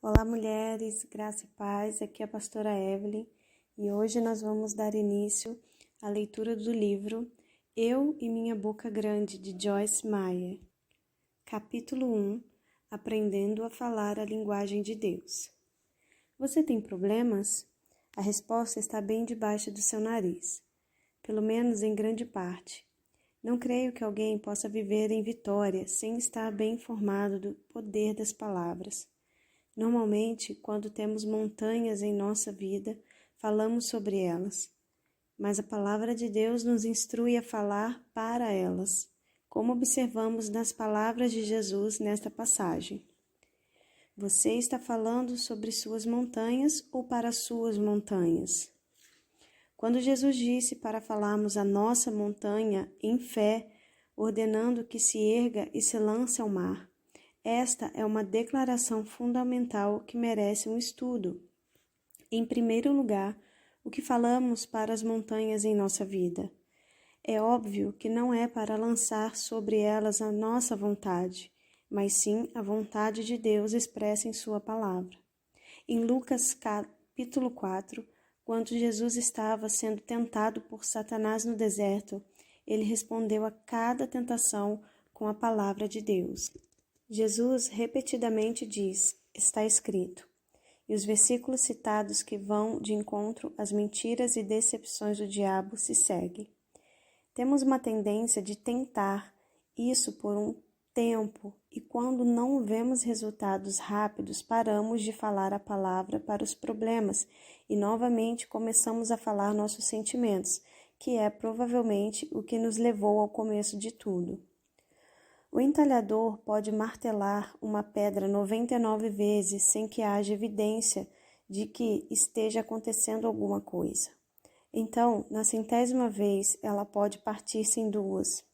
Olá, mulheres, graça e paz, aqui é a pastora Evelyn e hoje nós vamos dar início à leitura do livro Eu e Minha Boca Grande, de Joyce Meyer. Capítulo 1, Aprendendo a Falar a Linguagem de Deus. Você tem problemas? A resposta está bem debaixo do seu nariz, pelo menos em grande parte. Não creio que alguém possa viver em vitória sem estar bem informado do poder das palavras. Normalmente, quando temos montanhas em nossa vida, falamos sobre elas, mas a palavra de Deus nos instrui a falar para elas, como observamos nas palavras de Jesus nesta passagem. Você está falando sobre suas montanhas ou para suas montanhas? Quando Jesus disse para falarmos a nossa montanha em fé, ordenando que se erga e se lance ao mar, esta é uma declaração fundamental que merece um estudo. Em primeiro lugar, o que falamos para as montanhas em nossa vida? É óbvio que não é para lançar sobre elas a nossa vontade, mas sim a vontade de Deus expressa em sua palavra. Em Lucas capítulo 4, quando Jesus estava sendo tentado por Satanás no deserto, ele respondeu a cada tentação com a palavra de Deus. Jesus repetidamente diz, está escrito, e os versículos citados que vão de encontro às mentiras e decepções do diabo se seguem. Temos uma tendência de tentar isso por um tempo e quando não vemos resultados rápidos, paramos de falar a palavra para os problemas e novamente começamos a falar nossos sentimentos, que é provavelmente o que nos levou ao começo de tudo. O entalhador pode martelar uma pedra 99 vezes sem que haja evidência de que esteja acontecendo alguma coisa. Então, na 100ª vez, ela pode partir-se em duas.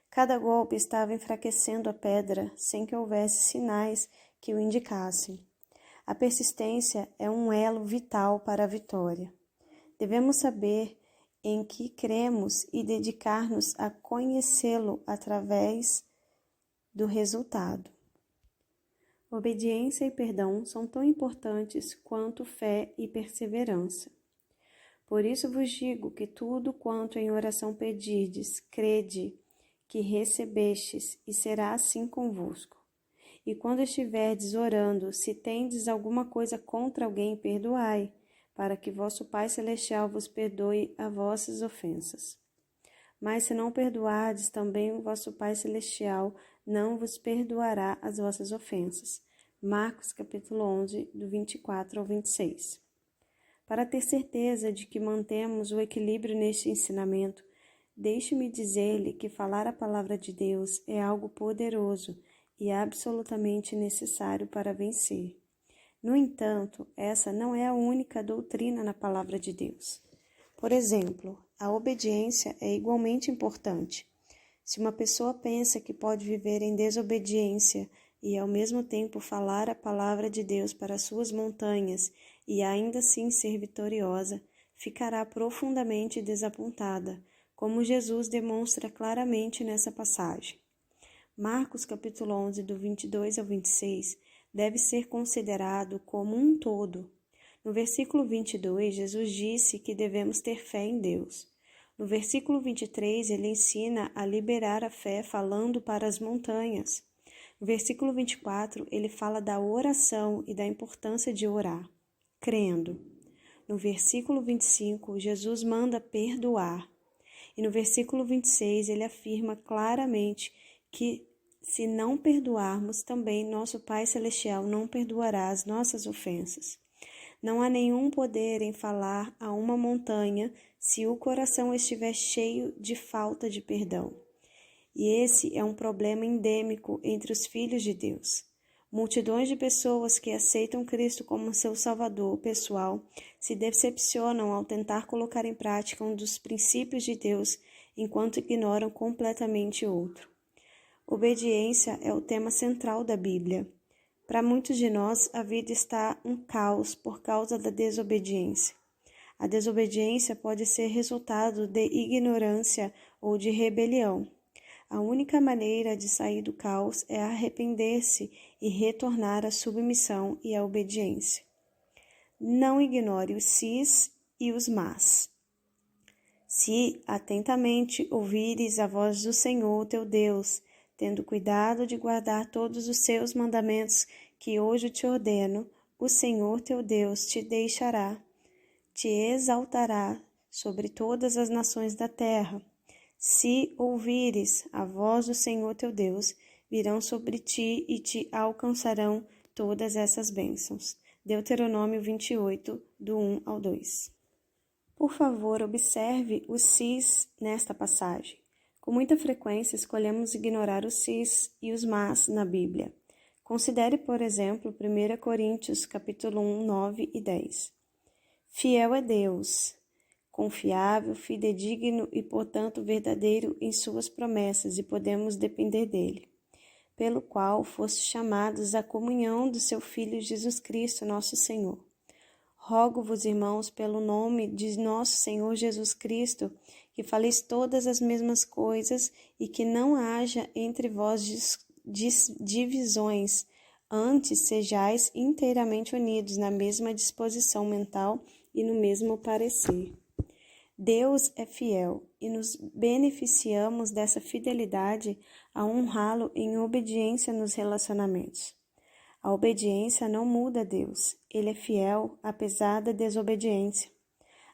Cada golpe estava enfraquecendo a pedra sem que houvesse sinais que o indicassem. A persistência é um elo vital para a vitória. Devemos saber em que cremos e dedicar-nos a conhecê-lo através do resultado. Obediência e perdão são tão importantes quanto fé e perseverança. Por isso vos digo que tudo quanto em oração pedirdes, crede que recebestes, e será assim convosco. E quando estiverdes orando, se tendes alguma coisa contra alguém, perdoai, para que vosso Pai Celestial vos perdoe as vossas ofensas. Mas se não perdoardes, também o vosso Pai Celestial não vos perdoará as vossas ofensas. Marcos capítulo 11, do 24 ao 26. Para ter certeza de que mantemos o equilíbrio neste ensinamento, deixe-me dizer-lhe que falar a palavra de Deus é algo poderoso e absolutamente necessário para vencer. No entanto, essa não é a única doutrina na palavra de Deus. Por exemplo, a obediência é igualmente importante. Se uma pessoa pensa que pode viver em desobediência e ao mesmo tempo falar a palavra de Deus para suas montanhas e ainda assim ser vitoriosa, ficará profundamente desapontada, como Jesus demonstra claramente nessa passagem. Marcos capítulo 11, do 22 ao 26, deve ser considerado como um todo. No versículo 22, Jesus disse que devemos ter fé em Deus. No versículo 23, ele ensina a liberar a fé falando para as montanhas. No versículo 24, ele fala da oração e da importância de orar, crendo. No versículo 25, Jesus manda perdoar. E no versículo 26, ele afirma claramente que se não perdoarmos, também nosso Pai Celestial não perdoará as nossas ofensas. Não há nenhum poder em falar a uma montanha se o coração estiver cheio de falta de perdão. E esse é um problema endêmico entre os filhos de Deus. Multidões de pessoas que aceitam Cristo como seu Salvador pessoal se decepcionam ao tentar colocar em prática um dos princípios de Deus, enquanto ignoram completamente outro. Obediência é o tema central da Bíblia. Para muitos de nós, a vida está um caos por causa da desobediência. A desobediência pode ser resultado de ignorância ou de rebelião. A única maneira de sair do caos é arrepender-se e retornar à submissão e à obediência. Não ignore os sis e os mas. Se atentamente ouvires a voz do Senhor teu Deus, tendo cuidado de guardar todos os seus mandamentos que hoje te ordeno, o Senhor teu Deus te deixará, te exaltará sobre todas as nações da terra. Se ouvires a voz do Senhor teu Deus, virão sobre ti e te alcançarão todas essas bênçãos. Deuteronômio 28, do 1 ao 2. Por favor, observe os sis nesta passagem. Com muita frequência, escolhemos ignorar os sis e os mas na Bíblia. Considere, por exemplo, 1 Coríntios, capítulo 1, 9 e 10. Fiel é Deus, confiável, fidedigno e, portanto, verdadeiro em suas promessas, e podemos depender dele, pelo qual fostes chamados à comunhão do seu Filho Jesus Cristo, nosso Senhor. Rogo-vos, irmãos, pelo nome de nosso Senhor Jesus Cristo, que faleis todas as mesmas coisas e que não haja entre vós divisões, antes sejais inteiramente unidos na mesma disposição mental e no mesmo parecer. Deus é fiel e nos beneficiamos dessa fidelidade a honrá-lo em obediência nos relacionamentos. A obediência não muda Deus, ele é fiel apesar da desobediência.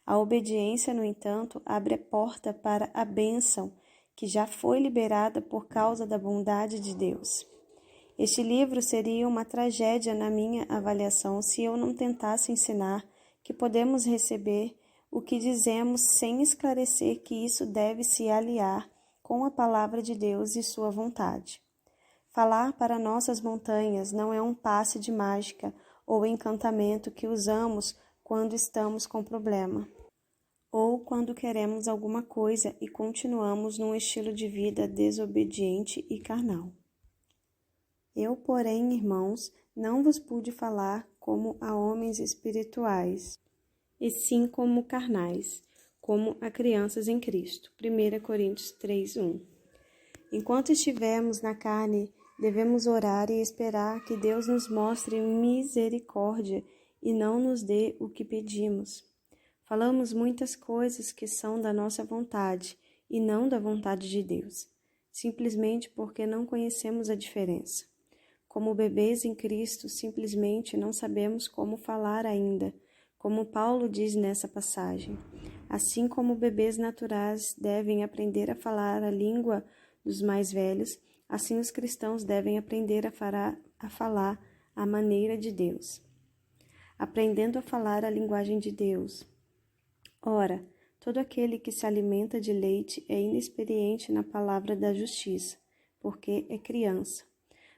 A obediência, no entanto, abre a porta para a bênção que já foi liberada por causa da bondade de Deus. Este livro seria uma tragédia na minha avaliação se eu não tentasse ensinar que podemos receber o que dizemos sem esclarecer que isso deve se aliar com a palavra de Deus e sua vontade. Falar para nossas montanhas não é um passe de mágica ou encantamento que usamos quando estamos com problema, ou quando queremos alguma coisa e continuamos num estilo de vida desobediente e carnal. Eu, porém, irmãos, não vos pude falar como a homens espirituais, e sim como carnais, como a crianças em Cristo. 1 Coríntios 3:1. Enquanto estivermos na carne, devemos orar e esperar que Deus nos mostre misericórdia e não nos dê o que pedimos. Falamos muitas coisas que são da nossa vontade e não da vontade de Deus, simplesmente porque não conhecemos a diferença. Como bebês em Cristo, simplesmente não sabemos como falar ainda, como Paulo diz nessa passagem. Assim como bebês naturais devem aprender a falar a língua dos mais velhos, assim os cristãos devem aprender a falar a maneira de Deus, aprendendo a falar a linguagem de Deus. Ora, todo aquele que se alimenta de leite é inexperiente na palavra da justiça, porque é criança.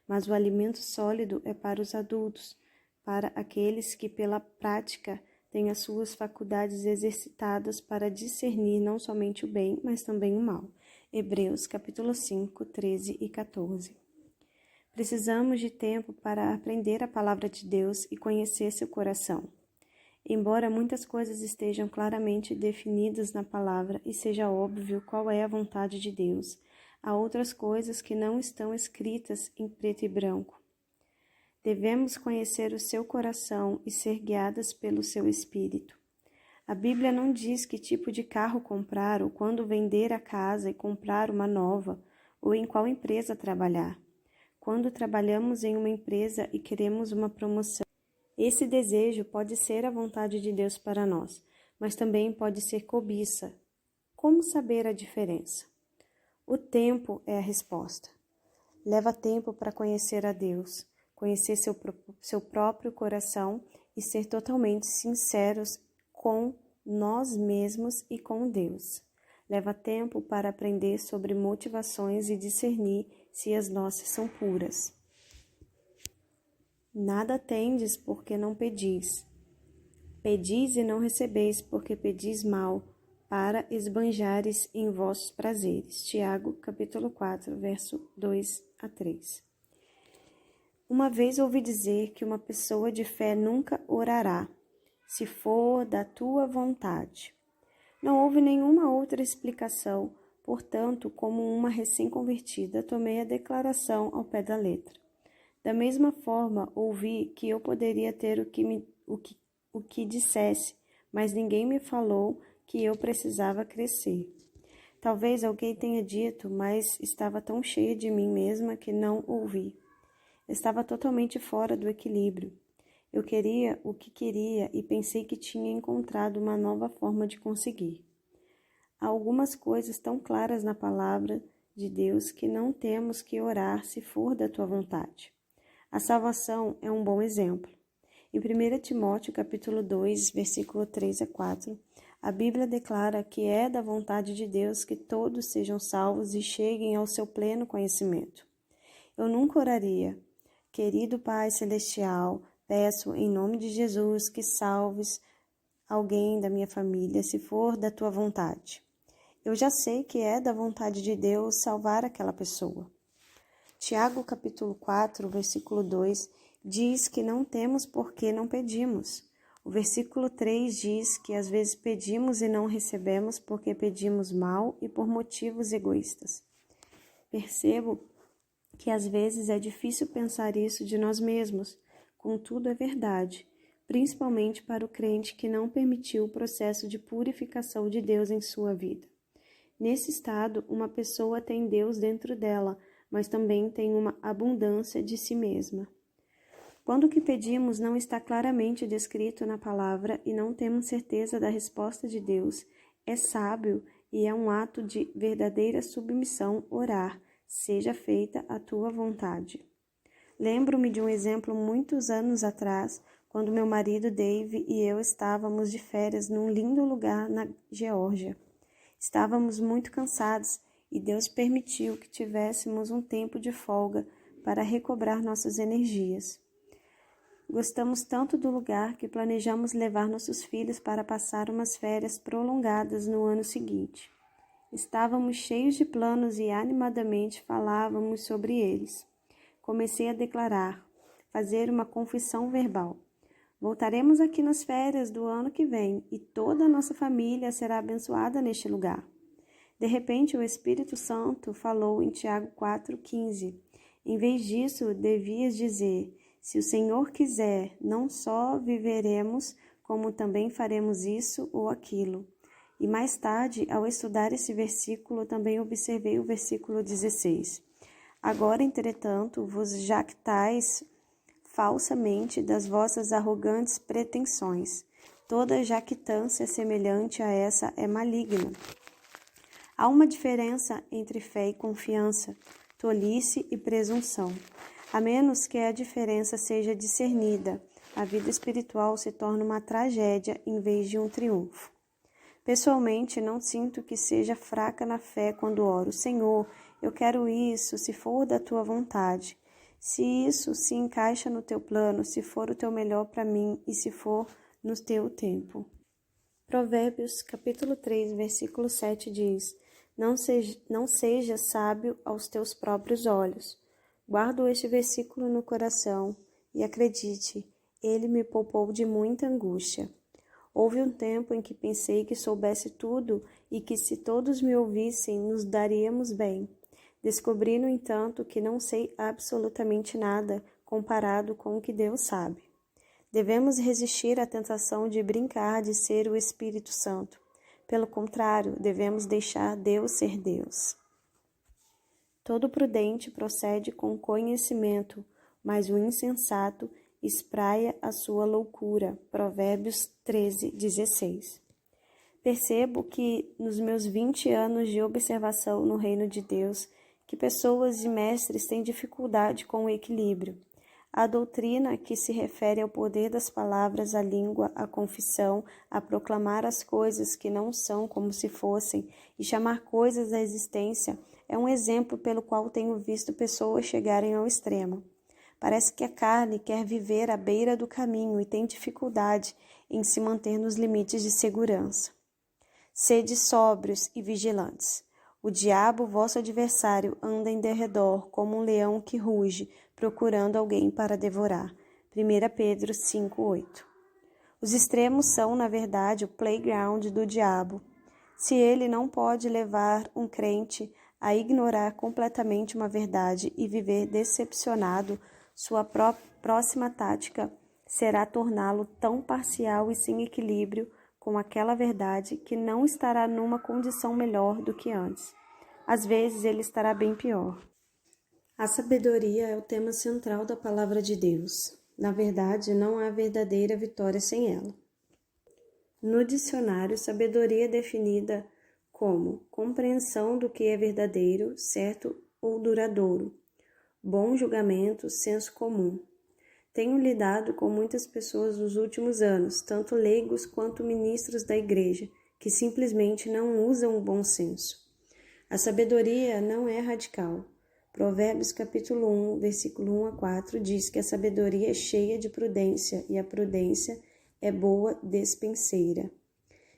Mas o alimento sólido é para os adultos, para aqueles que pela prática têm as suas faculdades exercitadas para discernir não somente o bem, mas também o mal. Hebreus capítulo 5, 13 e 14. Precisamos de tempo para aprender a palavra de Deus e conhecer seu coração. Embora muitas coisas estejam claramente definidas na palavra e seja óbvio qual é a vontade de Deus, há outras coisas que não estão escritas em preto e branco. Devemos conhecer o seu coração e ser guiadas pelo seu espírito. A Bíblia não diz que tipo de carro comprar ou quando vender a casa e comprar uma nova ou em qual empresa trabalhar. Quando trabalhamos em uma empresa e queremos uma promoção, esse desejo pode ser a vontade de Deus para nós, mas também pode ser cobiça. Como saber a diferença? O tempo é a resposta. Leva tempo para conhecer a Deus, conhecer seu próprio coração e ser totalmente sinceros com nós mesmos e com Deus. Leva tempo para aprender sobre motivações e discernir se as nossas são puras. Nada tendes porque não pedis. Pedis e não recebeis porque pedis mal, para esbanjares em vossos prazeres. Tiago, capítulo 4, verso 2 a 3. Uma vez ouvi dizer que uma pessoa de fé nunca orará, se for da tua vontade. Não houve nenhuma outra explicação, Portanto, como uma recém-convertida, tomei a declaração ao pé da letra. Da mesma forma, ouvi que eu poderia ter o que dissesse, mas ninguém me falou que eu precisava crescer. Talvez alguém tenha dito, mas estava tão cheia de mim mesma que não ouvi. Estava totalmente fora do equilíbrio. Eu queria o que queria e pensei que tinha encontrado uma nova forma de conseguir. Há algumas coisas tão claras na palavra de Deus que não temos que orar se for da tua vontade. A salvação é um bom exemplo. Em 1 Timóteo, capítulo 2, versículo 3 a 4, a Bíblia declara que é da vontade de Deus que todos sejam salvos e cheguem ao seu pleno conhecimento. Eu nunca oraria, querido Pai Celestial, peço em nome de Jesus que salves alguém da minha família, se for da tua vontade. Eu já sei que é da vontade de Deus salvar aquela pessoa. Tiago, capítulo 4, versículo 2, diz que não temos porque não pedimos. O versículo 3 diz que às vezes pedimos e não recebemos porque pedimos mal e por motivos egoístas. Percebo que às vezes é difícil pensar isso de nós mesmos, contudo é verdade, principalmente para o crente que não permitiu o processo de purificação de Deus em sua vida. Nesse estado, uma pessoa tem Deus dentro dela, mas também tem uma abundância de si mesma. Quando o que pedimos não está claramente descrito na palavra e não temos certeza da resposta de Deus, é sábio e é um ato de verdadeira submissão orar, seja feita a tua vontade. Lembro-me de um exemplo muitos anos atrás, quando meu marido Dave e eu estávamos de férias num lindo lugar na Geórgia. Estávamos muito cansados e Deus permitiu que tivéssemos um tempo de folga para recobrar nossas energias. Gostamos tanto do lugar que planejamos levar nossos filhos para passar umas férias prolongadas no ano seguinte. Estávamos cheios de planos e animadamente falávamos sobre eles. Comecei a declarar, fazer uma confissão verbal. Voltaremos aqui nas férias do ano que vem e toda a nossa família será abençoada neste lugar. De repente, o Espírito Santo falou em Tiago 4,15. Em vez disso, devias dizer, se o Senhor quiser, não só viveremos, como também faremos isso ou aquilo. E mais tarde, ao estudar esse versículo, também observei o versículo 16. Agora, entretanto, vos jactais falsamente das vossas arrogantes pretensões. Toda jactância semelhante a essa é maligna. Há uma diferença entre fé e confiança, tolice e presunção. A menos que a diferença seja discernida, a vida espiritual se torna uma tragédia em vez de um triunfo. Pessoalmente, não sinto que seja fraca na fé quando oro, Senhor, eu quero isso, se for da tua vontade. Se isso se encaixa no teu plano, se for o teu melhor para mim e se for no teu tempo. Provérbios, capítulo 3, versículo 7 diz, não seja sábio aos teus próprios olhos. Guardo este versículo no coração e acredite, ele me poupou de muita angústia. Houve um tempo em que pensei que soubesse tudo e que se todos me ouvissem, nos daríamos bem. Descobri, no entanto, que não sei absolutamente nada comparado com o que Deus sabe. Devemos resistir à tentação de brincar de ser o Espírito Santo. Pelo contrário, devemos deixar Deus ser Deus. Todo prudente procede com conhecimento, mas o insensato espraia a sua loucura. Provérbios 13:16. Percebo que, nos meus 20 anos de observação no reino de Deus, que pessoas e mestres têm dificuldade com o equilíbrio. A doutrina que se refere ao poder das palavras, à língua, à confissão, a proclamar as coisas que não são como se fossem e chamar coisas à existência, é um exemplo pelo qual tenho visto pessoas chegarem ao extremo. Parece que a carne quer viver à beira do caminho e tem dificuldade em se manter nos limites de segurança. Sede sóbrios e vigilantes. O diabo, vosso adversário, anda em derredor como um leão que ruge, procurando alguém para devorar. 1 Pedro 5:8. Os extremos são, na verdade, o playground do diabo. Se ele não pode levar um crente a ignorar completamente uma verdade e viver decepcionado, sua próxima tática será torná-lo tão parcial e sem equilíbrio com aquela verdade que não estará numa condição melhor do que antes. Às vezes ele estará bem pior. A sabedoria é o tema central da palavra de Deus. Na verdade, não há verdadeira vitória sem ela. No dicionário, sabedoria é definida como compreensão do que é verdadeiro, certo ou duradouro, bom julgamento, senso comum. Tenho lidado com muitas pessoas nos últimos anos, tanto leigos quanto ministros da igreja, que simplesmente não usam o bom senso. A sabedoria não é radical. Provérbios capítulo 1, versículo 1 a 4 diz que a sabedoria é cheia de prudência e a prudência é boa despenseira.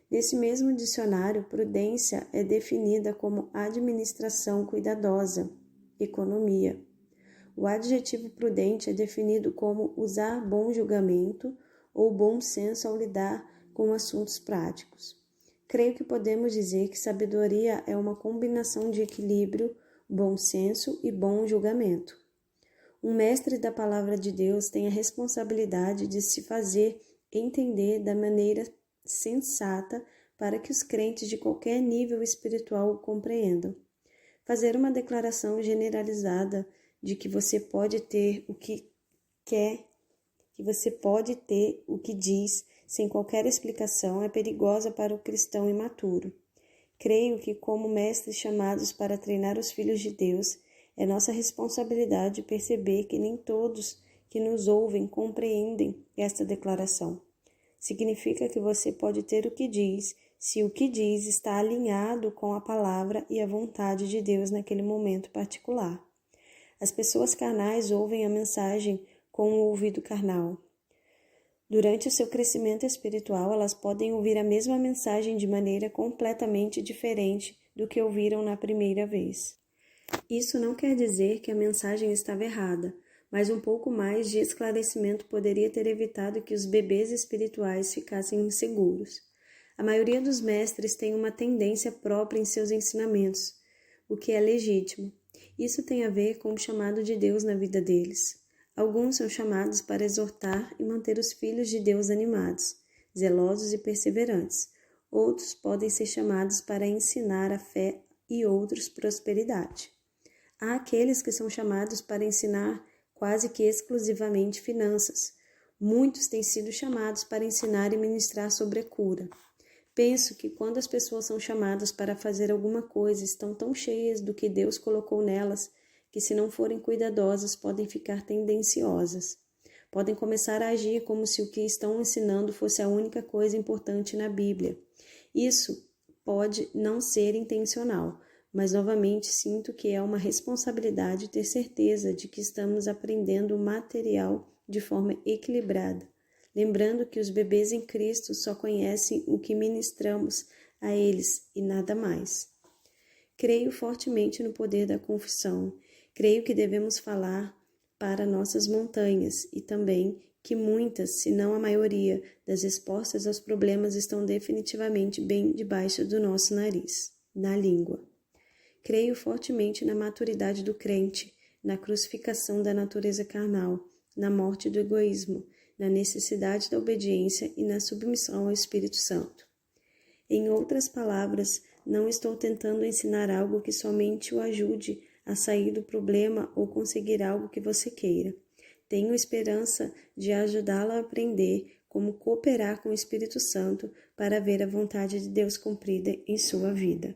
Nesse mesmo dicionário, prudência é definida como administração cuidadosa, economia. O adjetivo prudente é definido como usar bom julgamento ou bom senso ao lidar com assuntos práticos. Creio que podemos dizer que sabedoria é uma combinação de equilíbrio, bom senso e bom julgamento. Um mestre da palavra de Deus tem a responsabilidade de se fazer entender da maneira sensata para que os crentes de qualquer nível espiritual o compreendam. Fazer uma declaração generalizada de que você pode ter o que quer, que você pode ter o que diz, sem qualquer explicação, é perigosa para o cristão imaturo. Creio que, como mestres chamados para treinar os filhos de Deus, é nossa responsabilidade perceber que nem todos que nos ouvem compreendem esta declaração. Significa que você pode ter o que diz, se o que diz está alinhado com a palavra e a vontade de Deus naquele momento particular. As pessoas carnais ouvem a mensagem com o ouvido carnal. Durante o seu crescimento espiritual, elas podem ouvir a mesma mensagem de maneira completamente diferente do que ouviram na primeira vez. Isso não quer dizer que a mensagem estava errada, mas um pouco mais de esclarecimento poderia ter evitado que os bebês espirituais ficassem inseguros. A maioria dos mestres tem uma tendência própria em seus ensinamentos, o que é legítimo. Isso tem a ver com o chamado de Deus na vida deles. Alguns são chamados para exortar e manter os filhos de Deus animados, zelosos e perseverantes. Outros podem ser chamados para ensinar a fé e outros prosperidade. Há aqueles que são chamados para ensinar quase que exclusivamente finanças. Muitos têm sido chamados para ensinar e ministrar sobre a cura. Penso que quando as pessoas são chamadas para fazer alguma coisa, estão tão cheias do que Deus colocou nelas, que se não forem cuidadosas, podem ficar tendenciosas. Podem começar a agir como se o que estão ensinando fosse a única coisa importante na Bíblia. Isso pode não ser intencional, mas novamente sinto que é uma responsabilidade ter certeza de que estamos aprendendo o material de forma equilibrada, lembrando que os bebês em Cristo só conhecem o que ministramos a eles e nada mais. Creio fortemente no poder da confissão. Creio que devemos falar para nossas montanhas e também que muitas, se não a maioria, das respostas aos problemas estão definitivamente bem debaixo do nosso nariz, na língua. Creio fortemente na maturidade do crente, na crucificação da natureza carnal, na morte do egoísmo, na necessidade da obediência e na submissão ao Espírito Santo. Em outras palavras, não estou tentando ensinar algo que somente o ajude a sair do problema ou conseguir algo que você queira. Tenho esperança de ajudá-la a aprender como cooperar com o Espírito Santo para ver a vontade de Deus cumprida em sua vida.